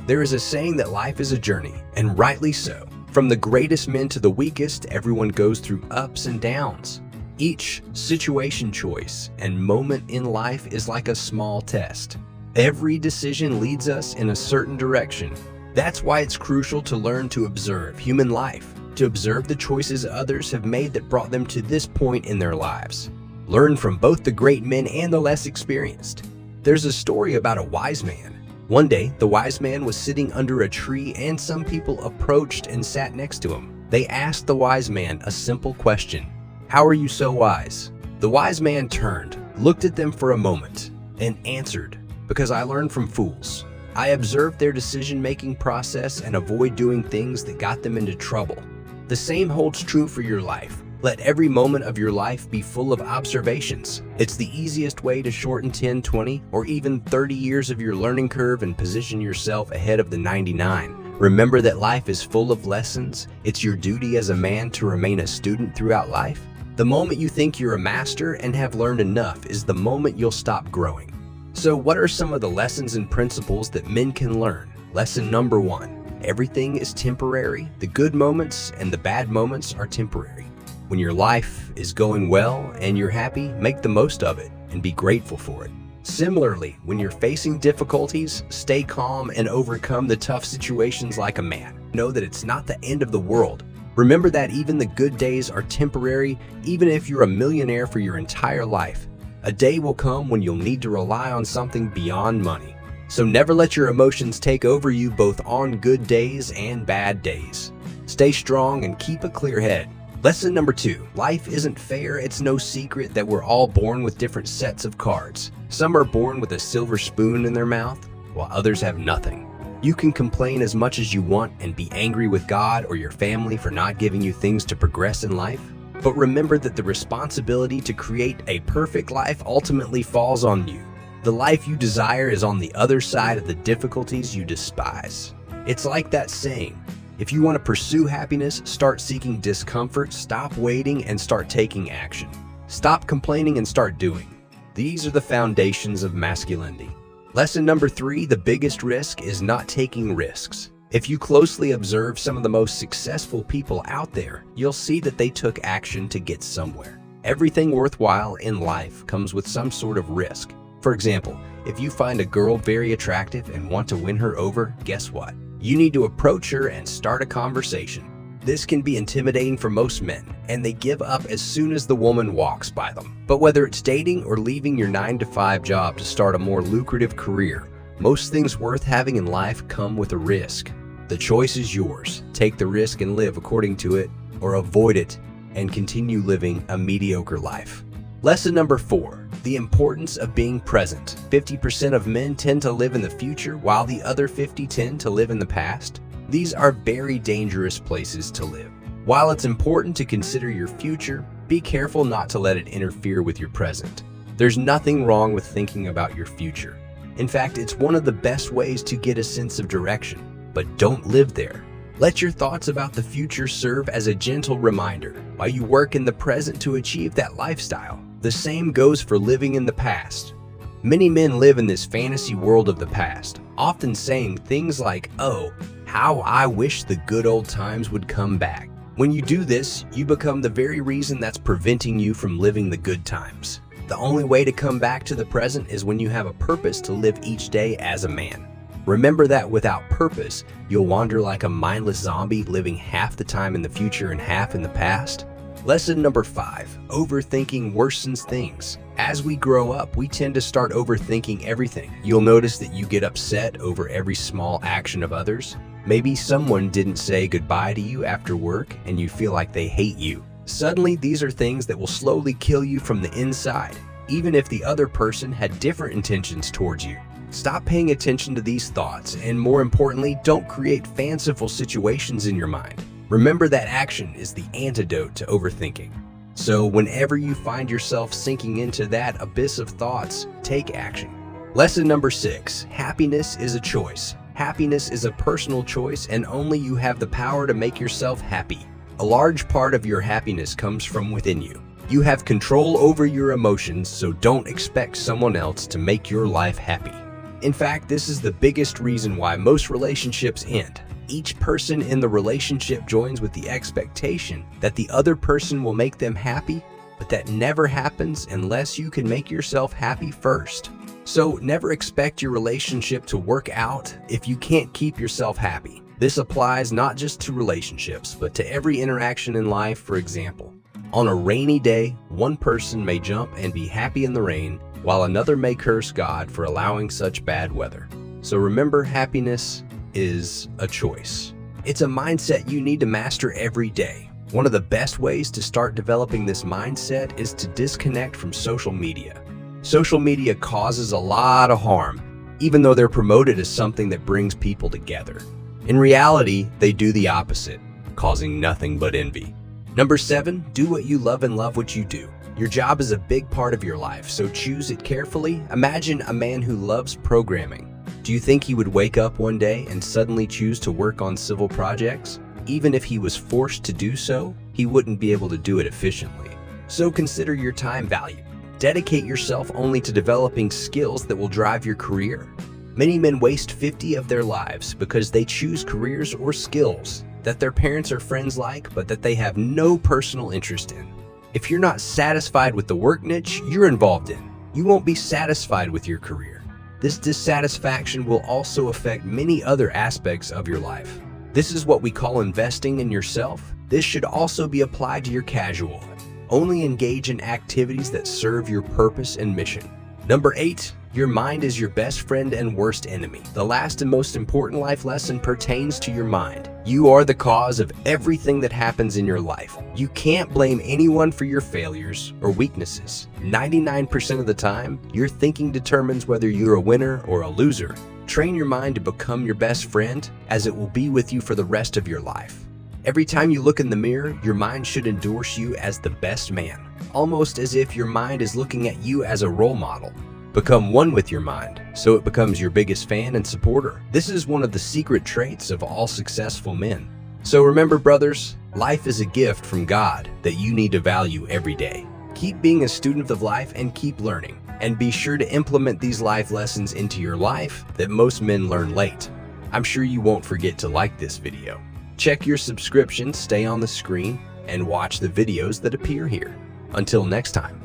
There is a saying that life is a journey, and rightly so. From the greatest men to the weakest, everyone goes through ups and downs. Each situation choice and moment in life is like a small test. Every decision leads us in a certain direction. That's why it's crucial to learn to observe human life, to observe the choices others have made that brought them to this point in their lives. Learn from both the great men and the less experienced. There's a story about a wise man. One day, the wise man was sitting under a tree and some people approached and sat next to him. They asked the wise man a simple question: "How are you so wise?" The wise man turned, looked at them for a moment, and answered, "Because I learn from fools. I observe their decision-making process and avoid doing things that got them into trouble." The same holds true for your life. Let every moment of your life be full of observations. It's the easiest way to shorten 10, 20, or even 30 years of your learning curve and position yourself ahead of the 99. Remember that life is full of lessons. It's your duty as a man to remain a student throughout life. The moment you think you're a master and have learned enough is the moment you'll stop growing. So what are some of the lessons and principles that men can learn? Lesson number 1. Everything is temporary. The good moments and the bad moments are temporary. When your life is going well and you're happy, make the most of it and be grateful for it. Similarly, when you're facing difficulties, stay calm and overcome the tough situations like a man. Know that it's not the end of the world. Remember that even the good days are temporary, even if you're a millionaire for your entire life. A day will come when you'll need to rely on something beyond money. So never let your emotions take over you, both on good days and bad days. Stay strong and keep a clear head. Lesson number 2. Life isn't fair. It's no secret that we're all born with different sets of cards. Some are born with a silver spoon in their mouth, while others have nothing. You can complain as much as you want and be angry with God or your family for not giving you things to progress in life. But remember that the responsibility to create a perfect life ultimately falls on you. The life you desire is on the other side of the difficulties you despise. It's like that saying, if you want to pursue happiness, start seeking discomfort, stop waiting and start taking action. Stop complaining and start doing. These are the foundations of masculinity. Lesson number 3, the biggest risk is not taking risks. If you closely observe some of the most successful people out there, you'll see that they took action to get somewhere. Everything worthwhile in life comes with some sort of risk. For example, if you find a girl very attractive and want to win her over, guess what? You need to approach her and start a conversation. This can be intimidating for most men, and they give up as soon as the woman walks by them. But whether it's dating or leaving your 9-to-5 job to start a more lucrative career, most things worth having in life come with a risk. The choice is yours. Take the risk and live according to it, or avoid it and continue living a mediocre life. Lesson number 4. The importance of being present. 50% of men tend to live in the future, while the other 50 tend to live in the past. These are very dangerous places to live. While it's important to consider your future, be careful not to let it interfere with your present. There's nothing wrong with thinking about your future. In fact, it's one of the best ways to get a sense of direction, but don't live there. Let your thoughts about the future serve as a gentle reminder while you work in the present to achieve that lifestyle. The same goes for living in the past. Many men live in this fantasy world of the past, often saying things like, "Oh, how I wish the good old times would come back." When you do this, you become the very reason that's preventing you from living the good times. The only way to come back to the present is when you have a purpose to live each day as a man. Remember that without purpose, you'll wander like a mindless zombie, living half the time in the future and half in the past. Lesson number 5. Overthinking worsens things. As we grow up, we tend to start overthinking everything. You'll notice that you get upset over every small action of others. Maybe someone didn't say goodbye to you after work and you feel like they hate you. Suddenly, these are things that will slowly kill you from the inside, even if the other person had different intentions towards you. Stop paying attention to these thoughts, and more importantly, don't create fanciful situations in your mind. Remember that action is the antidote to overthinking. So whenever you find yourself sinking into that abyss of thoughts, take action. Lesson number 6. Happiness is a choice. Happiness is a personal choice, and only you have the power to make yourself happy. A large part of your happiness comes from within you. You have control over your emotions, so don't expect someone else to make your life happy. In fact, this is the biggest reason why most relationships end. Each person in the relationship joins with the expectation that the other person will make them happy, but that never happens unless you can make yourself happy first. So never expect your relationship to work out if you can't keep yourself happy. This applies not just to relationships, but to every interaction in life. For example, on a rainy day, one person may jump and be happy in the rain, while another may curse God for allowing such bad weather. So remember, happiness is a choice. It's a mindset you need to master every day. One of the best ways to start developing this mindset is to disconnect from social media. Social media causes a lot of harm, even though they're promoted as something that brings people together. In reality, they do the opposite, causing nothing but envy. Number 7, do what you love and love what you do. Your job is a big part of your life, so choose it carefully. Imagine a man who loves programming. Do you think he would wake up one day and suddenly choose to work on civil projects? Even if he was forced to do so, he wouldn't be able to do it efficiently. So consider your time value. Dedicate yourself only to developing skills that will drive your career. Many men waste 50 of their lives because they choose careers or skills that their parents or friends like, but that they have no personal interest in. If you're not satisfied with the work niche you're involved in, you won't be satisfied with your career. This dissatisfaction will also affect many other aspects of your life. This is what we call investing in yourself. This should also be applied to your casual life. Only engage in activities that serve your purpose and mission. Number 8, your mind is your best friend and worst enemy. The last and most important life lesson pertains to your mind. You are the cause of everything that happens in your life. You can't blame anyone for your failures or weaknesses. 99% of the time, your thinking determines whether you're a winner or a loser. Train your mind to become your best friend, as it will be with you for the rest of your life. Every time you look in the mirror, your mind should endorse you as the best man, almost as if your mind is looking at you as a role model. Become one with your mind, so it becomes your biggest fan and supporter. This is one of the secret traits of all successful men. So remember, brothers, life is a gift from God that you need to value every day. Keep being a student of life and keep learning. And be sure to implement these life lessons into your life that most men learn late. I'm sure you won't forget to like this video. Check your subscriptions, stay on the screen, and watch the videos that appear here. Until next time.